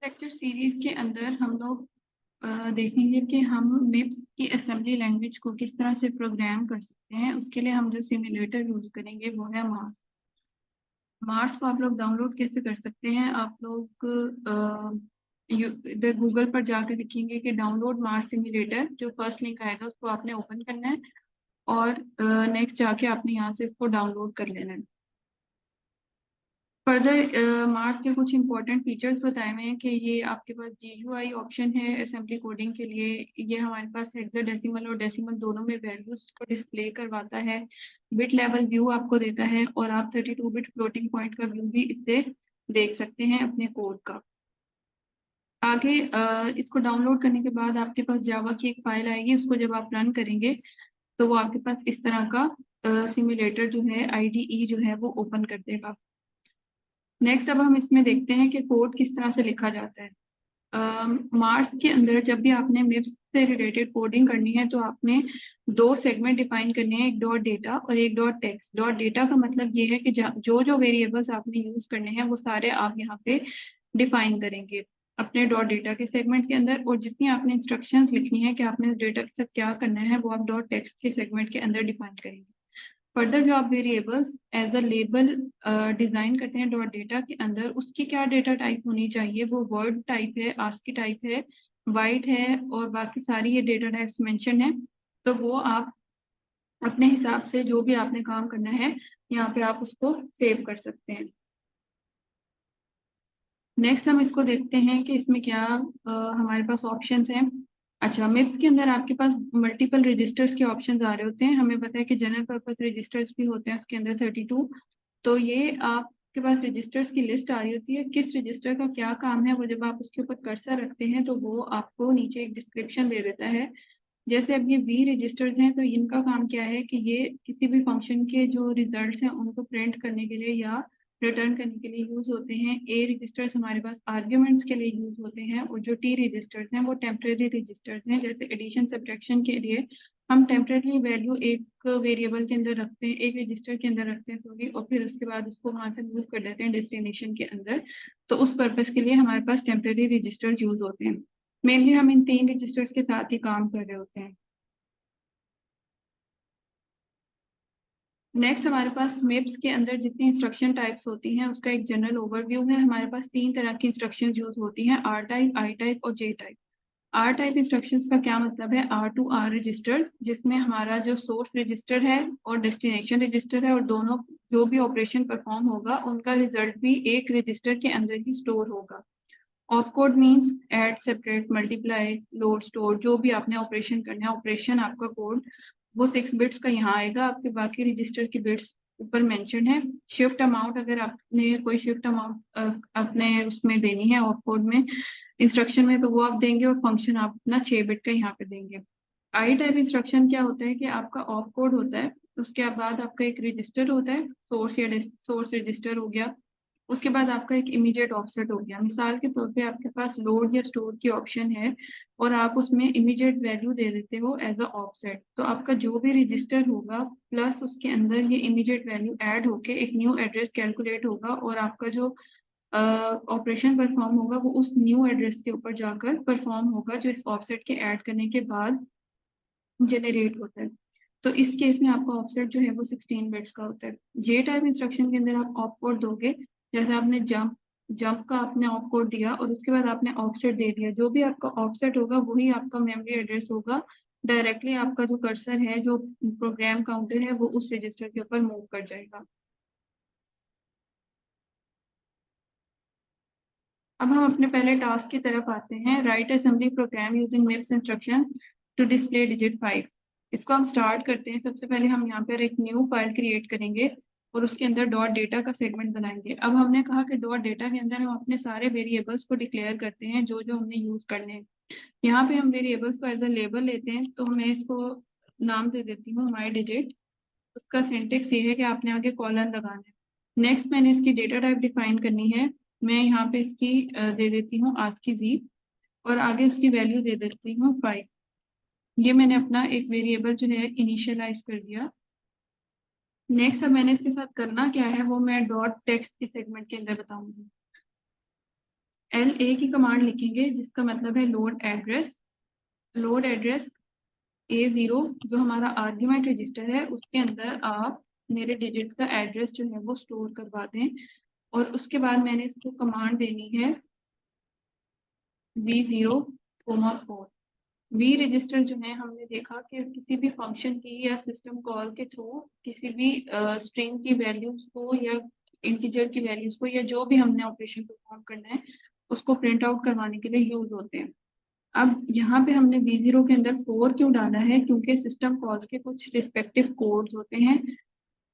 Lecture series के अंदर हम लोग देखेंगे कि हम मिप्स की असेंबली लैंग्वेज को किस तरह से प्रोग्राम कर सकते हैं। उसके लिए हम जो सिम्युलेटर यूज करेंगे वो है मार्स। मार्स को आप लोग डाउनलोड कैसे कर सकते हैं? आप लोग इधर गूगल पर जाकर लिखेंगे कि डाउनलोड मार्स सिम्युलेटर। जो फर्स्ट लिंक आएगा उसको आपने ओपन करना है और नेक्स्ट जाके आपने यहाँ से इसको डाउनलोड कर लेना है। फर्दर मार्स के कुछ इंपॉर्टेंट फीचर्स बताए हुए हैं कि ये आपके पास GUI ऑप्शन है असेंबली कोडिंग के लिए। ये हमारे पास हेक्साडेसिमल और डेसिमल दोनों में वैल्यूज को डिस्प्ले करवाता है। बिट लेवल व्यू आपको देता है और आप 32 बिट फ्लोटिंग पॉइंट का व्यू भी इससे देख सकते हैं अपने कोड का। आगे इसको डाउनलोड करने के बाद आपके पास जावा की एक फाइल आएगी। उसको जब आप रन करेंगे तो वो आपके पास इस तरह का सिम्युलेटर जो है IDE जो है वो ओपन कर देगा। नेक्स्ट अब हम इसमें देखते हैं कि कोड किस तरह से लिखा जाता है। मार्स के अंदर जब भी आपने मिप्स से रिलेटेड कोडिंग करनी है तो आपने दो सेगमेंट डिफाइन करने हैं, एक डॉट डेटा और एक डॉट टेक्स्ट। डॉट डेटा का मतलब ये है कि जो जो वेरिएबल्स आपने यूज करने हैं वो सारे आप यहाँ पे डिफाइन करेंगे अपने डॉट डेटा के सेगमेंट के अंदर। और जितनी आपने इंस्ट्रक्शंस लिखनी है कि आपने डेटा के साथ क्या करना है वो आप डॉट टेक्स्ट के सेगमेंट के अंदर डिफाइन करेंगे। फर्दर जो आप variables as a label design करते हैं डॉट डेटा के अंदर, उसकी क्या डेटा टाइप होनी चाहिए? वो वर्ड टाइप है, आस्की टाइप है, वाइट है और बाकी सारी ये डेटा टाइप्स मेंशन है। तो वो आप अपने हिसाब से जो भी आपने काम करना है यहाँ पे आप उसको सेव कर सकते हैं। नेक्स्ट हम इसको देखते हैं कि इसमें क्या हमारे पास ऑप्शंस हैं। अच्छा, मिप्स के अंदर आपके पास मल्टीपल रजिस्टर्स के ऑप्शंस आ रहे होते हैं। हमें पता है कि जनरल पर्पस रजिस्टर्स भी होते हैं उसके अंदर 32। तो ये आपके पास रजिस्टर्स की लिस्ट आ रही होती है। किस रजिस्टर का क्या काम है वो जब आप उसके ऊपर कर्सर रखते हैं तो वो आपको नीचे एक डिस्क्रिप्शन दे देता है। जैसे अब ये V रजिस्टर्स हैं तो इनका काम क्या है कि ये किसी भी फंक्शन के जो रिजल्ट्स हैं उनको प्रिंट करने के लिए या रिटर्न करने के लिए यूज होते हैं। A रजिस्टर्स हमारे पास आर्ग्यूमेंट्स के लिए यूज होते हैं और जो T रजिस्टर्स हैं वो टेम्परेरी रजिस्टर्स हैं। जैसे एडिशन सब्ट्रैक्शन के लिए हम टेम्परेरी वैल्यू एक वेरिएबल के अंदर रखते हैं, एक रजिस्टर के अंदर रखते हैं सॉरी, और फिर उसके बाद उसको वहां से मूव कर देते हैं डेस्टिनेशन के अंदर। तो उस पर्पज के लिए हमारे पास टेम्परेरी रजिस्टर्स यूज होते हैं। मेनली हम इन तीन रजिस्टर्स के साथ ही काम कर रहे होते हैं। नेक्स्ट हमारे पास मिप्स के अंदर जितनी इंस्ट्रक्शन टाइप्स होती हैं उसका एक जनरल ओवरव्यू है। हमारे पास तीन तरह की इंस्ट्रक्शन यूज होती हैं, R टाइप, I टाइप और J type. R type instructions का क्या मतलब है? R to R रजिस्टर, जिसमें हमारा जो सोर्स रजिस्टर है और डेस्टिनेशन रजिस्टर है और दोनों जो भी ऑपरेशन परफॉर्म होगा उनका रिजल्ट भी एक रजिस्टर के अंदर ही स्टोर होगा। Opcode means add, separate, multiply, load, store, जो भी आपने ऑपरेशन करना है ऑपरेशन आपका कोड वो 6 बिट्स का यहाँ आएगा। आपके बाकी रजिस्टर की बिट्स ऊपर मेंशन है। शिफ्ट अमाउंट, अगर आपने कोई शिफ्ट अमाउंट अपने उसमें देनी है ऑपकोड में इंस्ट्रक्शन में तो वो आप देंगे और फंक्शन आप अपना 6 बिट का यहाँ पे देंगे। आई टाइप इंस्ट्रक्शन क्या होता है कि आपका ऑप कोड होता है, उसके बाद आपका एक रजिस्टर होता है, सोर्स या सोर्स रजिस्टर हो गया, उसके बाद आपका एक इमीडिएट ऑफसेट हो गया। मिसाल के तौर पे आपके पास लोड या स्टोर की ऑप्शन है और आप उसमें इमीडिएट वैल्यू दे देते हो एज अ ऑफसेट, तो आपका जो भी रजिस्टर होगा प्लस उसके अंदर ये इमीडिएट वैल्यू ऐड होके एक न्यू एड्रेस कैलकुलेट होगा और आपका जो ऑपरेशन परफॉर्म होगा वो उस न्यू एड्रेस के ऊपर जाकर परफॉर्म होगा जो इस ऑफसेट के ऐड करने के बाद जनरेट होता है। तो इस केस में आपका ऑफसेट जो है वो 16 बिट्स का होता है। जे टाइप इंस्ट्रक्शन के अंदर आप ऑप कोड दोगे, जैसे आपने जंप जंप का आपने ऑप कोड दिया और उसके बाद आपने ऑफसेट दे दिया, जो भी आपका ऑफसेट होगा वही आपका मेमोरी एड्रेस होगा। डायरेक्टली आपका जो कर्सर है, जो प्रोग्राम काउंटर है, वो उस रजिस्टर के ऊपर मूव कर जाएगा। अब हम अपने पहले टास्क की तरफ आते हैं। Write assembly program using MIPS instruction to display digit 5। इसको हम स्टार्ट करते हैं। सबसे पहले हम यहाँ पर एक न्यू फाइल क्रिएट करेंगे और उसके अंदर डॉट डेटा का सेगमेंट बनाएंगे। अब हमने कहा कि डॉट डेटा के अंदर हम अपने सारे वेरिएबल्स को डिक्लेयर करते हैं जो जो हमने यूज करने हैं। यहाँ पे हम वेरिएबल्स को एज अ लेबल लेते हैं, तो मैं इसको नाम दे देती हूँ माई डिजिट। उसका सिंटेक्स ये है कि आपने आगे कॉलन लगाना है। नेक्स्ट मैंने इसकी डेटा टाइप डिफाइन करनी है। मैं यहाँ पे इसकी दे देती हूँ आस्की जी और आगे उसकी वैल्यू दे देती हूँ 5। ये मैंने अपना एक वेरिएबल जो है इनिशियलाइज कर दिया। नेक्स्ट अब मैंने इसके साथ करना क्या है वो मैं डॉट टेक्स्ट के सेगमेंट के अंदर बताऊंगी। LA की कमांड लिखेंगे जिसका मतलब है load address. Load address A0 जो हमारा आर्ग्यूमेंट रजिस्टर है उसके अंदर आप मेरे डिजिट का एड्रेस जो है वो स्टोर करवा दें। और उसके बाद मैंने इसको कमांड देनी है V0,4। वी रजिस्टर जो है हमने देखा कि किसी भी फंक्शन की या सिस्टम कॉल के थ्रू किसी भी स्ट्रिंग की वैल्यूज को या इंटीजर की वैल्यूज को या जो भी हमने ऑपरेशन परफॉर्म करना है उसको प्रिंट आउट करवाने के लिए यूज होते हैं। अब यहाँ पे हमने V0 के अंदर 4 क्यों डाला है, क्योंकि सिस्टम कॉल्स के कुछ रिस्पेक्टिव कोड्स होते हैं।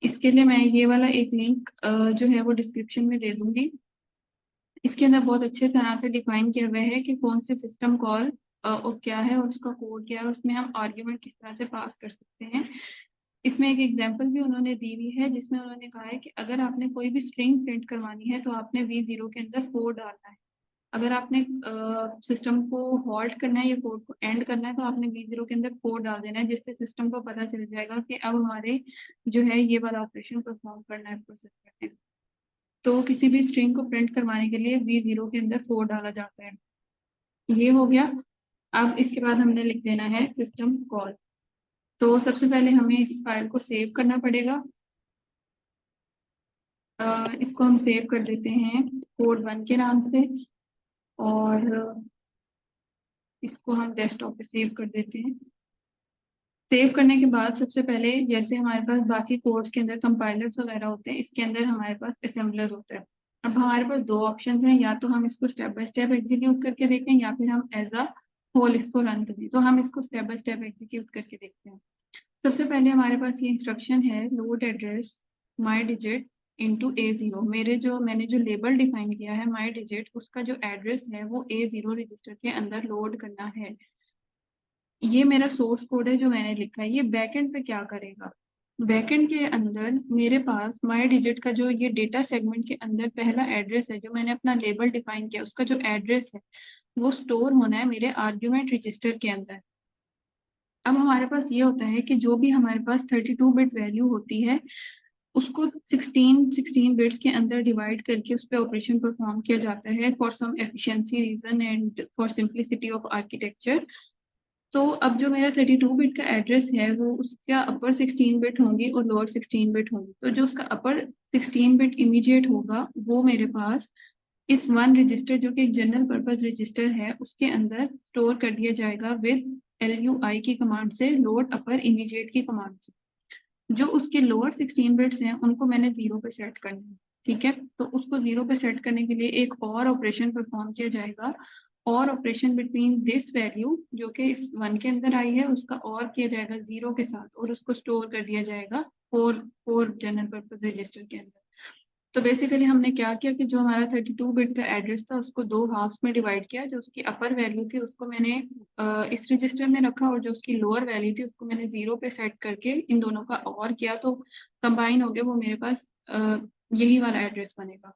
इसके लिए मैं ये वाला एक लिंक जो है वो डिस्क्रिप्शन में दे दूंगी। इसके अंदर बहुत अच्छे तरह से डिफाइन किया हुआ है कि कौन से सिस्टम कॉल और क्या है और उसका कोड क्या है, उसमें हम आर्ग्यूमेंट किस तरह से पास कर सकते हैं। इसमें एक एग्जांपल भी उन्होंने दी हुई है जिसमें उन्होंने कहा है कि अगर आपने कोई भी स्ट्रिंग प्रिंट करवानी है तो आपने V0 के अंदर 4 डालना है। अगर आपने सिस्टम को हॉल्ट करना है या कोड को एंड करना है तो आपने V0 के अंदर 4 डाल देना है, जिससे सिस्टम को पता चल जाएगा कि अब हमारे जो है ये वाला ऑपरेशन परफॉर्म करना है, प्रोसेस करना है। तो किसी भी स्ट्रिंग को प्रिंट करवाने के लिए V0 के अंदर 4 डाला जाता है। ये हो गया। अब इसके बाद हमने लिख देना है सिस्टम कॉल। तो सबसे पहले हमें इस फाइल को सेव करना पड़ेगा। इसको हम सेव कर देते हैं कोड 1 के नाम से और इसको हम डेस्कटॉप पे सेव कर देते हैं। सेव करने के बाद सबसे पहले जैसे हमारे पास बाकी कोड्स के अंदर कंपाइलर्स वगैरह होते हैं, इसके अंदर हमारे पास असेंबलर होता है। अब हमारे पास दो ऑप्शन हैं, या तो हम इसको स्टेप बाय स्टेप एग्जीक्यूट करके देखें या फिर हम एज अ होल इसको रन करें। तो हम इसको स्टेप बाय स्टेप एग्जीक्यूट करके देखते हैं। सबसे पहले हमारे पास ये इंस्ट्रक्शन है लोड एड्रेस माई डिजिट *A0। मैंने जो लेबल डिफाइन किया है माई डिजिट, उसका जो एड्रेस है वो A0 रजिस्टर के अंदर लोड करना है। ये मेरा सोर्स कोड है जो मैंने लिखा है। ये बैकएंड पे क्या करेगा, बैकएंड के अंदर मेरे पास माई डिजिट का जो ये डेटा सेगमेंट के अंदर पहला एड्रेस है जो मैंने अपना लेबल डिफाइन किया, उसका जो एड्रेस है वो स्टोर होना है मेरे आर्ग्यूमेंट रजिस्टर के अंदर। अब हमारे पास ये होता है कि जो भी हमारे पास 32 बिट वैल्यू होती है उसको 16 बिट्स के अंदर डिवाइड करके उस पर ऑपरेशन परफॉर्म किया जाता है for some efficiency reason and for simplicity of architecture. तो अब जो मेरा 32 बिट का एड्रेस है वो उसका अपर 16 बिट होंगी और लोअर 16 बिट होंगी। तो जो उसका अपर 16 बिट इमीडिएट होगा वो मेरे पास इस वन रजिस्टर जो कि एक जनरल पर्पस रजिस्टर है उसके अंदर स्टोर कर दिया जाएगा विद LUI की कमांड से, लोड अपर इमीडिएट की कमांड से। जो उसके लोअर 16 बिट्स हैं उनको मैंने 0 पे सेट करना है। ठीक है, तो उसको 0 पे सेट करने के लिए एक और ऑपरेशन परफॉर्म किया जाएगा, और ऑपरेशन बिटवीन दिस वैल्यू जो कि इस 1 के अंदर आई है उसका और किया जाएगा 0 के साथ और उसको स्टोर कर दिया जाएगा four four general purpose register के अंदर। तो बेसिकली हमने क्या किया कि जो हमारा 32 बिट का एड्रेस था उसको दो हाफ्स में डिवाइड किया। जो उसकी अपर वैल्यू थी उसको मैंने इस रजिस्टर में रखा और जो उसकी लोअर वैल्यू थी उसको मैंने 0 पे सेट करके इन दोनों का और किया, तो कंबाइन हो गया वो मेरे पास यही वाला एड्रेस बनेगा।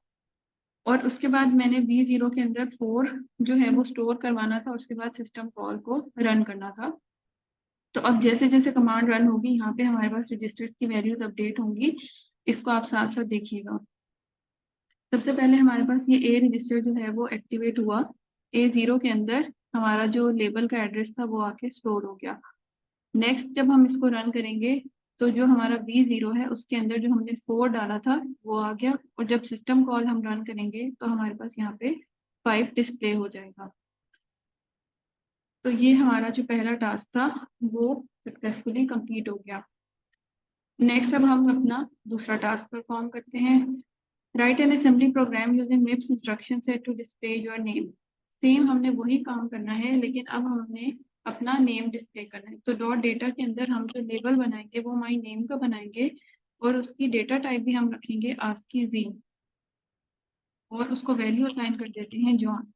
और उसके बाद मैंने V0 के अंदर 4 जो है वो स्टोर करवाना था, उसके बाद सिस्टम कॉल को रन करना था। तो अब जैसे जैसे कमांड रन होगी यहाँ पे हमारे पास रजिस्टर्स की वैल्यूज अपडेट होंगी। इसको आप साथ साथ देखिएगा। सबसे पहले हमारे पास ये A रजिस्टर जो है वो एक्टिवेट हुआ। A0 के अंदर हमारा जो लेबल का एड्रेस था वो आके स्टोर हो गया। नेक्स्ट जब हम इसको रन करेंगे तो जो हमारा V0 है उसके अंदर जो हमने 4 डाला था वो आ गया, और जब सिस्टम कॉल हम रन करेंगे तो हमारे पास यहाँ पे 5 डिस्प्ले हो जाएगा। तो ये हमारा जो पहला टास्क था वो सक्सेसफुली कंप्लीट हो गया। नेक्स्ट अब हम अपना दूसरा टास्क परफॉर्म करते हैं। Write an assembly program using MIPS instruction set to display your name. Same हमने वही काम करना है लेकिन अब हमने अपना नेम डिस्प्ले करना है। तो डॉट डेटा के अंदर हम जो लेबल बनाएंगे वो माई नेम का बनाएंगे और उसकी डेटा टाइप भी हम रखेंगे ASCII Z और उसको वैल्यू असाइन कर देते हैं John.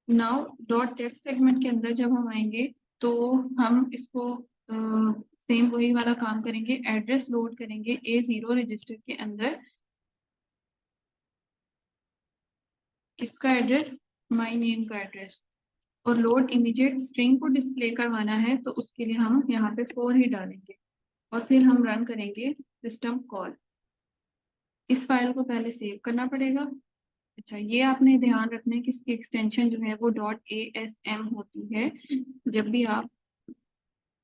Now dot text segment के अंदर जब हम आएंगे तो हम इसको सेम वही वाला काम करेंगे। एड्रेस लोड करेंगे A0 रजिस्टर के अंदर, इसका एड्रेस माई नेम का एड्रेस, और लोड इमीडिएट स्ट्रिंग को डिस्प्ले करवाना है तो उसके लिए हम यहाँ पे 4 ही डालेंगे और फिर हम रन करेंगे सिस्टम कॉल। इस फाइल को पहले सेव करना पड़ेगा। अच्छा, ये आपने ध्यान रखना है कि इसकी एक्सटेंशन जो है वो .asm होती है जब भी आप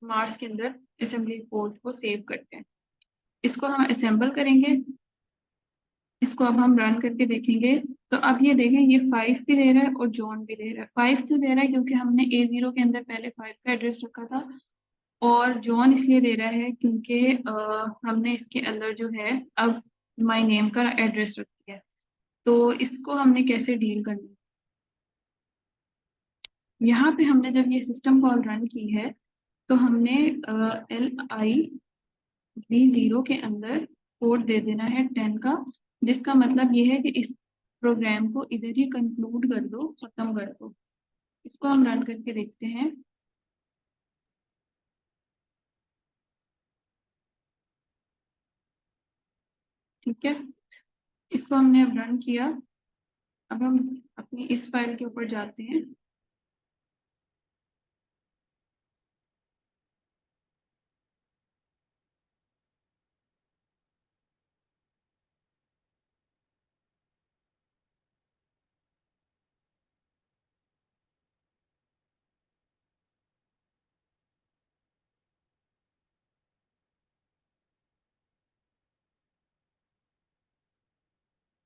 मार्स के अंदर असेंबली कोड को सेव करते हैं। इसको हम असेंबल करेंगे, इसको अब हम रन करके देखेंगे। तो अब ये देखें, ये 5 भी दे रहा है और जॉन भी दे रहा है। 5 क्यों दे रहा है? क्योंकि हमने A0 के अंदर पहले 5 का एड्रेस रखा था, और जॉन इसलिए दे रहा है क्योंकि हमने इसके अंदर जो है अब माय नेम का एड्रेस रख दिया है। तो इसको हमने कैसे डील करना है? यहाँ पे हमने जब ये सिस्टम कॉल रन की है तो हमने LIV0 के अंदर कोड दे देना है 10 का, जिसका मतलब ये है कि इस प्रोग्राम को इधर ही कंक्लूड कर दो, खत्म कर दो। इसको हम रन करके देखते हैं। ठीक है, इसको हमने अब रन किया। अब हम अपनी इस फाइल के ऊपर जाते हैं।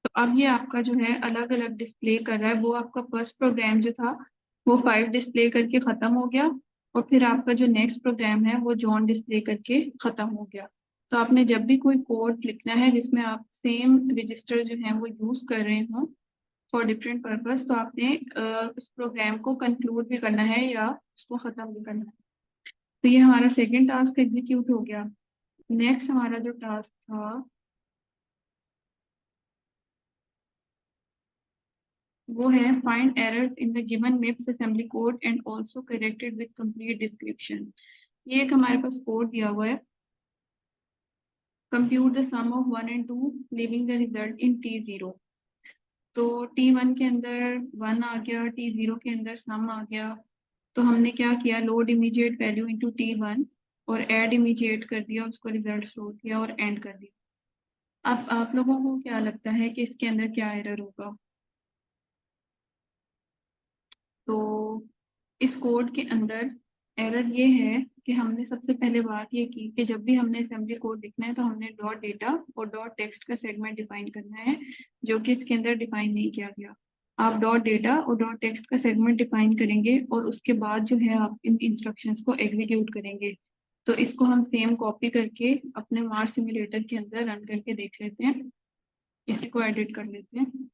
तो अब ये आपका जो है अलग अलग डिस्प्ले कर रहा है। वो आपका फर्स्ट प्रोग्राम जो था वो 5 डिस्प्ले करके खत्म हो गया, और फिर आपका जो नेक्स्ट प्रोग्राम है वो जॉन डिस्प्ले करके खत्म हो गया। तो आपने जब भी कोई कोड लिखना है जिसमें आप सेम रजिस्टर जो है वो यूज कर रहे हो फॉर डिफरेंट पर्पस, तो आपने उस प्रोग्राम को कंक्लूड भी करना है या उसको खत्म भी करना है। तो ये हमारा सेकेंड टास्क एग्जीक्यूट हो गया। नेक्स्ट हमारा जो टास्क था वो है find errors in the given MIPS assembly code and also corrected with complete description. ये एक हमारे पास कोड दिया हुआ है। Compute the sum of 1 and 2 leaving the result in T0। तो T1 के अंदर 1 आ गया, T0 के अंदर सम आ गया। तो हमने क्या किया, load immediate value into T1 और ऐड इमीडिएट कर दिया, उसको रिजल्ट स्टोर किया और एंड कर दिया। अब आप लोगों को क्या लगता है कि इसके अंदर क्या एरर होगा? तो इस कोड के अंदर एरर ये है कि हमने सबसे पहले बात ये की कि जब भी हमने असेंबली कोड लिखना है तो हमने डॉट डेटा और डॉट टेक्स्ट का सेगमेंट डिफाइन करना है, जो कि इसके अंदर डिफाइन नहीं किया गया। आप डॉट डेटा और डॉट टेक्स्ट का सेगमेंट डिफाइन करेंगे और उसके बाद जो है आप इन इंस्ट्रक्शंस को एग्जीक्यूट करेंगे। तो इसको हम सेम कॉपी करके अपने मार्स सिमुलेटर के अंदर रन करके देख लेते हैं। इसी को एडिट कर लेते हैं।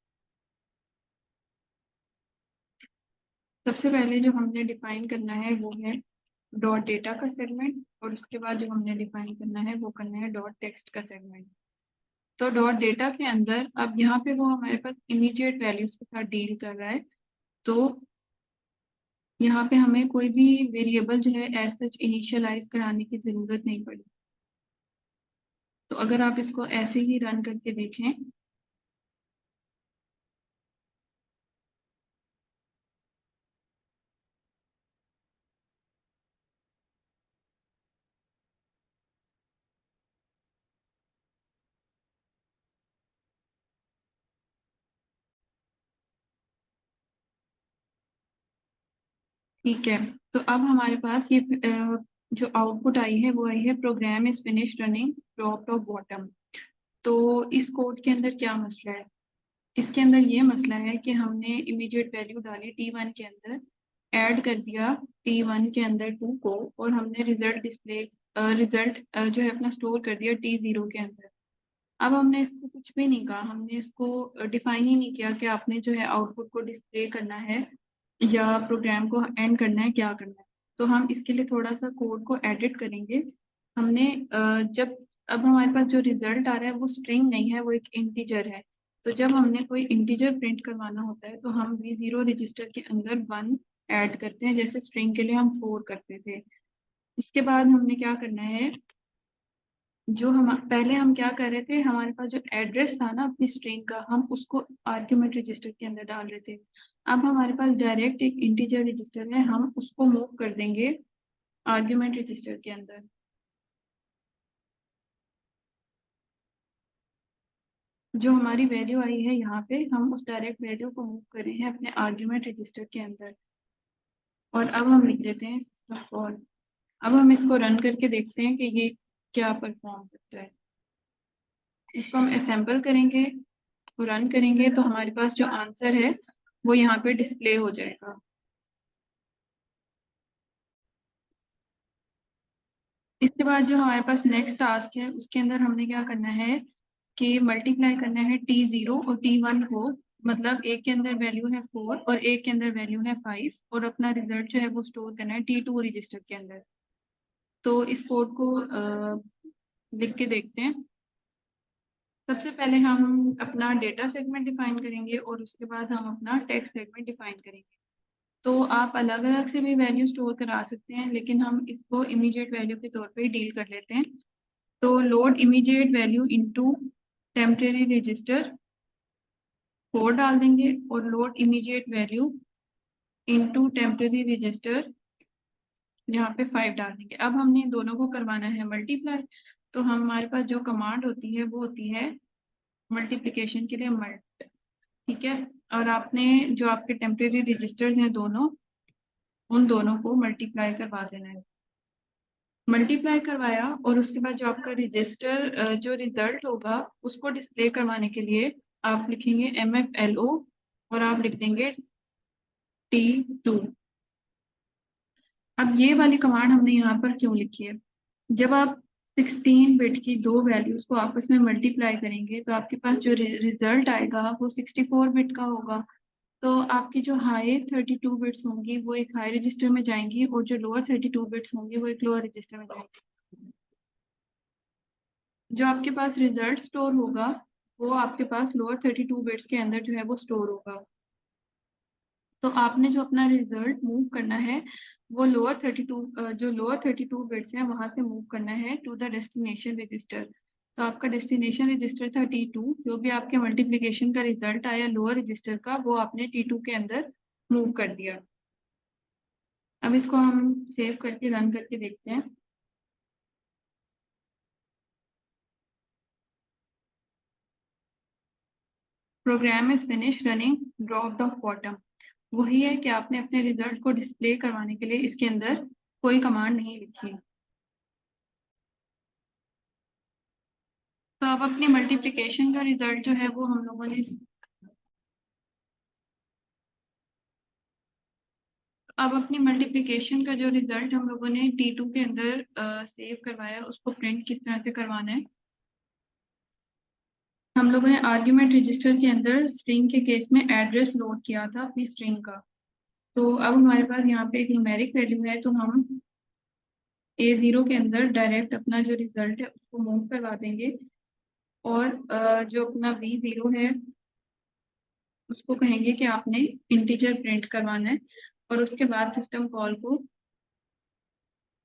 सबसे पहले जो हमने डिफाइन करना है वो है डॉट डेटा का सेगमेंट, और उसके बाद जो हमने डिफाइन करना है वो करना है डॉट टेक्स्ट का सेगमेंट। तो डॉट डेटा के अंदर अब यहाँ पे वो हमारे पास इमीडिएट वैल्यूज के साथ डील कर रहा है। तो यहाँ पे हमें कोई भी वेरिएबल जो है एज सच इनिशियलाइज कराने की जरूरत नहीं पड़ी। तो अगर आप इसको ऐसे ही रन करके देखें, ठीक है। तो अब हमारे पास ये जो आउटपुट आई है वो आई है program is finish running top top bottom. तो इस कोड के अंदर क्या मसला है? इसके अंदर ये मसला है कि हमने इमीडिएट वैल्यू डाली T1 के अंदर, ऐड कर दिया T1 के अंदर 2 को, और हमने रिजल्ट जो है अपना स्टोर कर दिया T0 के अंदर। अब हमने इसको कुछ भी नहीं कहा, हमने इसको डिफाइन ही नहीं किया कि आपने जो है आउटपुट को डिस्प्ले करना है या प्रोग्राम को एंड करना है, क्या करना है। तो हम इसके लिए थोड़ा सा कोड को एडिट करेंगे। हमने जब अब हमारे पास जो रिजल्ट आ रहा है वो स्ट्रिंग नहीं है, वो एक इंटीजर है। तो जब हमने कोई इंटीजर प्रिंट करवाना होता है तो हम V0 रजिस्टर के अंदर 1 ऐड करते हैं, जैसे स्ट्रिंग के लिए हम 4 करते थे। उसके बाद हमने क्या करना है, जो हम पहले हम क्या कर रहे थे, हमारे पास जो एड्रेस था ना अपनी स्ट्रिंग का, हम उसको आर्ग्यूमेंट रजिस्टर के अंदर डाल रहे थे। अब हमारे पास डायरेक्ट एक इंटीजर रजिस्टर है, हम उसको मूव कर देंगे आर्ग्यूमेंट रजिस्टर के अंदर। जो हमारी वैल्यू आई है यहाँ पे, हम उस डायरेक्ट वैल्यू को मूव कर रहे हैं अपने आर्ग्यूमेंट रजिस्टर के अंदर। और अब हम लिख देते हैं सिस्टम कॉल। अब हम इसको रन करके देखते हैं कि ये क्या परफॉर्म करता है। इसको हम असेंबल करेंगे, रन करेंगे, तो हमारे पास जो आंसर है वो यहाँ पे डिस्प्ले हो जाएगा। इसके बाद जो हमारे पास नेक्स्ट टास्क है, उसके अंदर हमने क्या करना है कि मल्टीप्लाई करना है T0 और T1 को। मतलब एक के अंदर वैल्यू है 4 और एक के अंदर वैल्यू है 5, और अपना रिजल्ट जो है वो स्टोर करना है T2 रजिस्टर के अंदर। तो इस कोड को लिख के देखते हैं। सबसे पहले हम अपना डेटा सेगमेंट डिफाइन करेंगे और उसके बाद हम अपना टेक्स्ट सेगमेंट डिफाइन करेंगे। तो आप अलग अलग से भी वैल्यू स्टोर करा सकते हैं, लेकिन हम इसको इमीडिएट वैल्यू के तौर पे डील कर लेते हैं। तो load immediate value into temporary register 4 डाल देंगे, और load immediate value into temporary register यहाँ पे 5 डाल देंगे। अब हमने दोनों को करवाना है मल्टीप्लाई। तो हमारे पास जो कमांड होती है वो होती है मल्टीप्लिकेशन के लिए मल्ट। ठीक है, और आपने जो आपके टेम्परेरी रजिस्टर्स हैं दोनों, उन दोनों को मल्टीप्लाई करवा देना है। मल्टीप्लाई करवाया और उसके बाद जो आपका रजिस्टर जो रिजल्ट होगा उसको डिस्प्ले करवाने के लिए आप लिखेंगे MFLO और आप लिख देंगे T2। अब ये वाली कमांड हमने यहाँ पर क्यों लिखी है? जब आप 16 बिट की दो वैल्यूज को आपस में मल्टीप्लाई करेंगे तो आपके पास जो रिजल्ट आएगा वो 64 बिट का होगा। तो आपकी जो हाई 32 बिट्स होंगी वो एक हाई रजिस्टर में जाएंगी, और जो लोअर 32 बिट्स होंगी वो एक लोअर रजिस्टर में जाएंगी। जो आपके पास रिजल्ट स्टोर होगा वो आपके पास लोअर 32 बिट्स के अंदर जो है वो स्टोर होगा। तो आपने जो अपना रिजल्ट मूव करना है वो लोअर 32 जो लोअर 32 बिट्स हैं वहां से मूव करना है टू द डेस्टिनेशन रजिस्टर। तो आपका डेस्टिनेशन रजिस्टर था T2, जो भी आपके मल्टीप्लिकेशन का रिजल्ट आया लोअर रजिस्टर का वो आपने T2 के अंदर मूव कर दिया। अब इसको हम सेव करके रन करके देखते हैं। Program is finish running dropped off bottom. वही है कि आपने अपने रिजल्ट को डिस्प्ले करवाने के लिए इसके अंदर कोई कमांड नहीं लिखी। तो अब अपनी मल्टीप्लिकेशन का रिजल्ट जो है वो हम लोगों ने, अब अपनी मल्टीप्लिकेशन का जो रिजल्ट हम लोगों ने T2 के अंदर सेव करवाया उसको प्रिंट किस तरह से करवाना है। हम लोगों ने आर्ग्यूमेंट रजिस्टर के अंदर स्ट्रिंग के केस में एड्रेस लोड किया था अपनी स्ट्रिंग का। तो अब हमारे पास यहाँ पे एक न्यूमेरिक वैल्यू है, तो हम A0 के अंदर डायरेक्ट अपना जो रिजल्ट है उसको मूव करवा देंगे, और जो अपना V0 है उसको कहेंगे कि आपने इंटीजर प्रिंट करवाना है, और उसके बाद सिस्टम कॉल को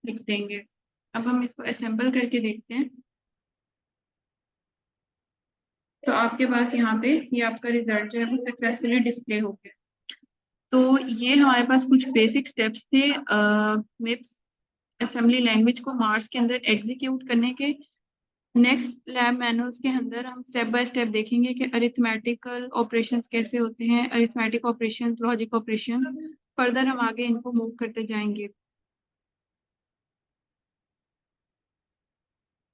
लिख देंगे। अब हम इसको असेंबल करके देखते हैं। तो आपके पास यहाँ पे ये आपका रिजल्ट जो है वो सक्सेसफुली डिस्प्ले हो गया। तो ये हमारे पास कुछ बेसिक स्टेप्स थे मिप्स असेंबली लैंग्वेज को मार्स के अंदर एग्जीक्यूट करने के। नेक्स्ट लैब मैनुअल्स के अंदर हम स्टेप बाय स्टेप देखेंगे कि अरिथमेटिकल ऑपरेशंस कैसे होते हैं, arithmetic operations, logic operations. Further हम आगे इनको मूव करते जाएंगे।